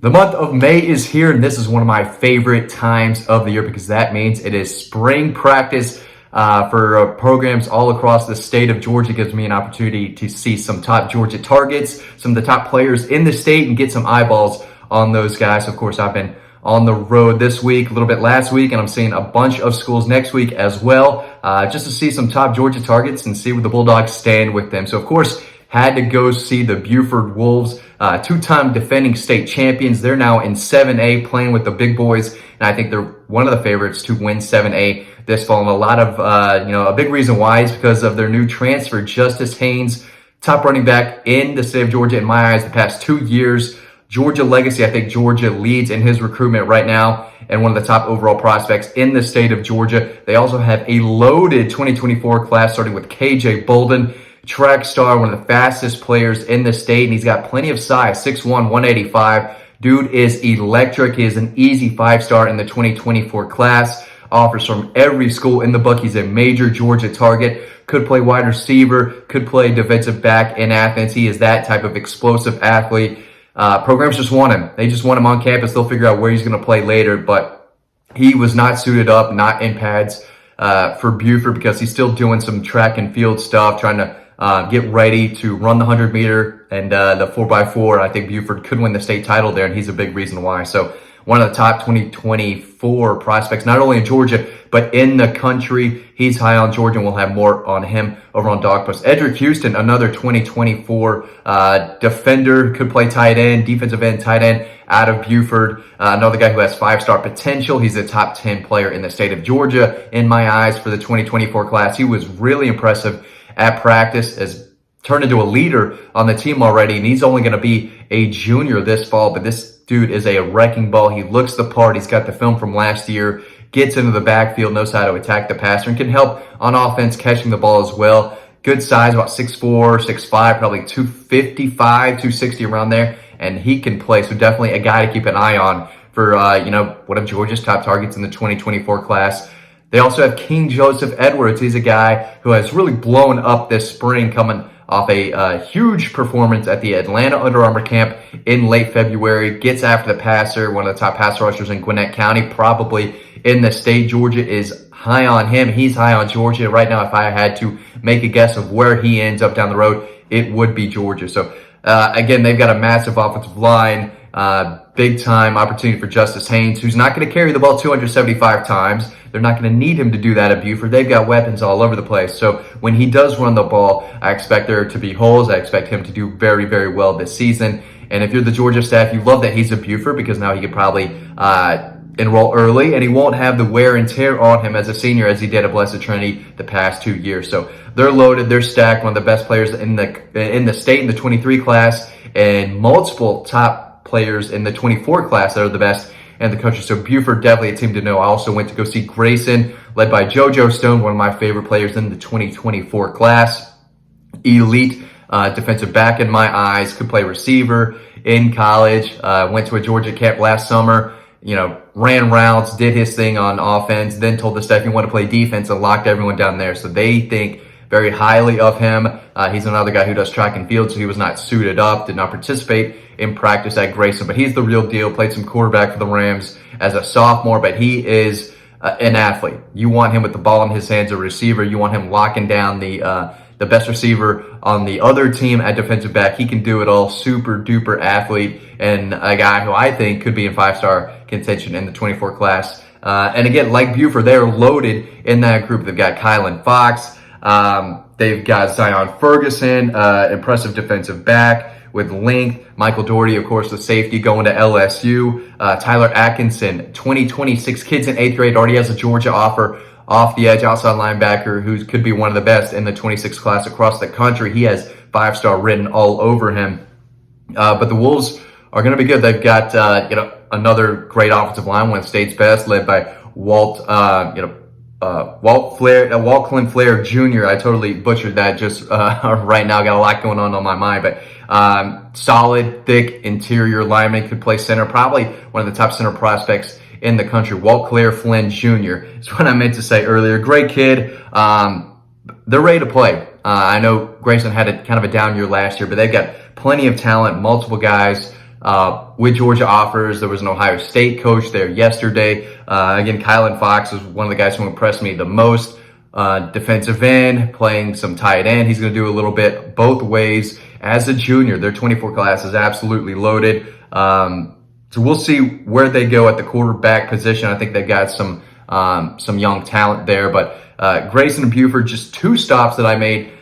The month of May is here, and this is one of my favorite times of the year because that means it is spring practice for programs all across the state of Georgia. It gives me an opportunity to see some top Georgia targets, some of the top players in the state, and get some eyeballs on those guys. Of course, I've been on the road this week, a little bit last week, and I'm seeing a bunch of schools next week as well, just to see some top Georgia targets and see where the Bulldogs stand with them. So, of course, had to go see the Buford Wolves, two-time defending state champions. They're now in 7A playing with the big boys, and I think they're one of the favorites to win 7A this fall. And a lot of, a big reason why is because of their new transfer, Justice Haynes, top running back in the state of Georgia, in my eyes, the past 2 years. Georgia legacy, I think Georgia leads in his recruitment right now and one of the top overall prospects in the state of Georgia. They also have a loaded 2024 class starting with KJ Bolden, track star, one of the fastest players in the state, and he's got plenty of size, 6'1", 185. Dude is electric. He is an easy 5-star in the 2024 class. Offers from every school in the book. He's a major Georgia target. Could play wide receiver, could play defensive back in Athens. He is that type of explosive athlete. Programs just want him. They just want him on campus. They'll figure out where he's going to play later, but he was not suited up, not in pads for Buford because he's still doing some track and field stuff, trying to get ready to run the 100-meter and the 4x4. I think Buford could win the state title there, and he's a big reason why. So one of the top 2024 prospects, not only in Georgia, but in the country. He's high on Georgia, and we'll have more on him over on Dog Post. Edric Houston, another 2024 defender, could play tight end, defensive end, tight end out of Buford. Another guy who has 5-star potential. He's a top 10 player in the state of Georgia, in my eyes, for the 2024 class. He was really impressive at practice, has turned into a leader on the team already, and he's only going to be a junior this fall, but this dude is a wrecking ball. He looks the part. He's got the film from last year, gets into the backfield, knows how to attack the passer, and can help on offense catching the ball as well. Good size, about 6'4", 6'5", probably 255, 260 around there, and he can play. So definitely a guy to keep an eye on for, one of Georgia's top targets in the 2024 class. They also have King Joseph Edwards. He's a guy who has really blown up this spring, coming off a huge performance at the Atlanta Under Armour camp in late February. Gets after the passer, one of the top pass rushers in Gwinnett County, probably in the state. Georgia is high on him. He's high on Georgia. Right now, if I had to make a guess of where he ends up down the road, it would be Georgia. So, again, they've got a massive offensive line. Big time opportunity for Justice Haynes, who's not going to carry the ball 275 times. They're not going to need him to do that at Buford. They've got weapons all over the place. So when he does run the ball, I expect there to be holes. I expect him to do very, very well this season. And if you're the Georgia staff, you love that he's a Buford because now he could probably enroll early, and he won't have the wear and tear on him as a senior as he did at Blessed Trinity the past 2 years. So they're loaded, they're stacked, one of the best players in the state in the 23 class, and multiple top players in the 24 class that are the best in the country. So Buford, definitely a team to know. I also went to go see Grayson, led by Jojo Stone, one of my favorite players in the 2024 class. Elite defensive back in my eyes, could play receiver in college. Went to a Georgia camp last summer, ran routes, did his thing on offense, then told the staff he wanted to play defense and locked everyone down there. So they think very highly of him. He's another guy who does track and field, so he was not suited up, did not participate in practice at Grayson, but he's the real deal. Played some quarterback for the Rams as a sophomore, but he is an athlete. You want him with the ball in his hands, a receiver. You want him locking down the best receiver on the other team at defensive back. He can do it all. Super duper athlete, and a guy who I think could be in 5-star contention in the 24 class. And again, like Buford, they're loaded in that group. They've got Kylan Fox. They've got Zion Ferguson, impressive defensive back with length. Michael Doherty, of course, the safety, going to LSU. Tyler Atkinson, 2026 kids in 8th grade, already has a Georgia offer off the edge, outside linebacker, who could be one of the best in the 26 class across the country. He has 5-star written all over him. But the Wolves are going to be good. They've got, another great offensive line, one of the state's best, led by Walt Clint Flair Jr. I totally butchered that just right now. Got a lot going on my mind, but solid, thick interior lineman, could play center. Probably one of the top center prospects in the country. Walt Claire Flynn Jr. is what I meant to say earlier. Great kid. They're ready to play. I know Grayson had kind of a down year last year, but they've got plenty of talent, multiple guys with Georgia offers. There was an Ohio State coach there yesterday. Again, Kylan Fox is one of the guys who impressed me the most. Defensive end, playing some tight end. He's going to do a little bit both ways as a junior. Their 24 class is absolutely loaded. So we'll see where they go at the quarterback position. I think they've got some young talent there. But Grayson and Buford, just 2 stops that I made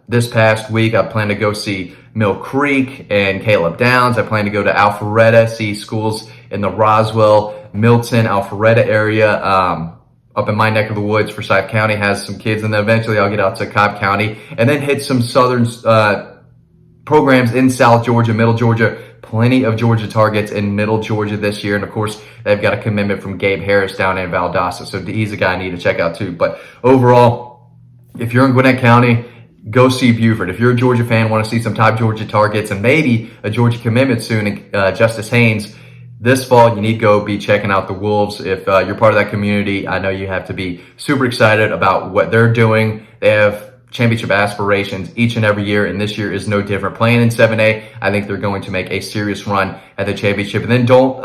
this past week. I plan to go see Mill Creek and Caleb Downs. I plan to go to Alpharetta, see schools in the Roswell, Milton, Alpharetta area. Up in my neck of the woods, Forsyth County has some kids, and then eventually I'll get out to Cobb County and then hit some southern programs in South Georgia, Middle Georgia. Plenty of Georgia targets in Middle Georgia this year. And of course, they've got a commitment from Gabe Harris down in Valdosta. So he's a guy I need to check out too. But overall, if you're in Gwinnett County, go see Buford. If you're a Georgia fan, want to see some top Georgia targets and maybe a Georgia commitment soon, Justice Haynes, this fall, you need to go be checking out the Wolves. If you're part of that community, I know you have to be super excited about what they're doing. They have championship aspirations each and every year, and this year is no different. Playing in 7A, I think they're going to make a serious run at the championship. And then don't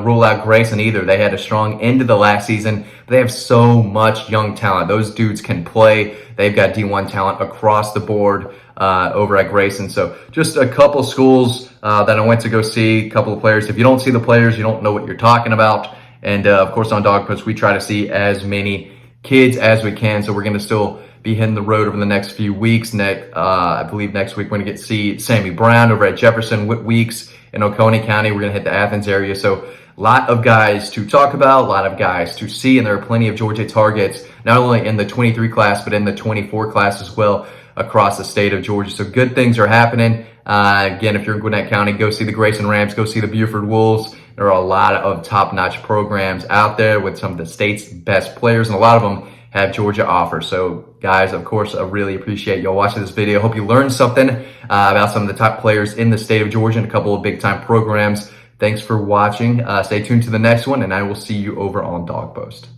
rule out Grayson either. They had a strong end to the last season, but they have so much young talent. Those dudes can play. They've got D1 talent across the board over at Grayson. So just a couple schools that I went to go see, a couple of players. If you don't see the players, you don't know what you're talking about. And of course, on Dog Post, we try to see as many kids as we can. So we're going to still be hitting the road over the next few weeks. I believe next week we're going to get to see Sammy Brown over at Jefferson Weeks in Oconee County. We're going to hit the Athens area. So a lot of guys to talk about, a lot of guys to see, and there are plenty of Georgia targets, not only in the 23 class, but in the 24 class as well across the state of Georgia. So good things are happening. Again, if you're in Gwinnett County, go see the Grayson Rams, go see the Buford Wolves. There are a lot of top-notch programs out there with some of the state's best players, and a lot of them have Georgia offers. So guys, of course, I really appreciate y'all watching this video. Hope you learned something about some of the top players in the state of Georgia and a couple of big time programs. Thanks for watching. Stay tuned to the next one, and I will see you over on Dog Post.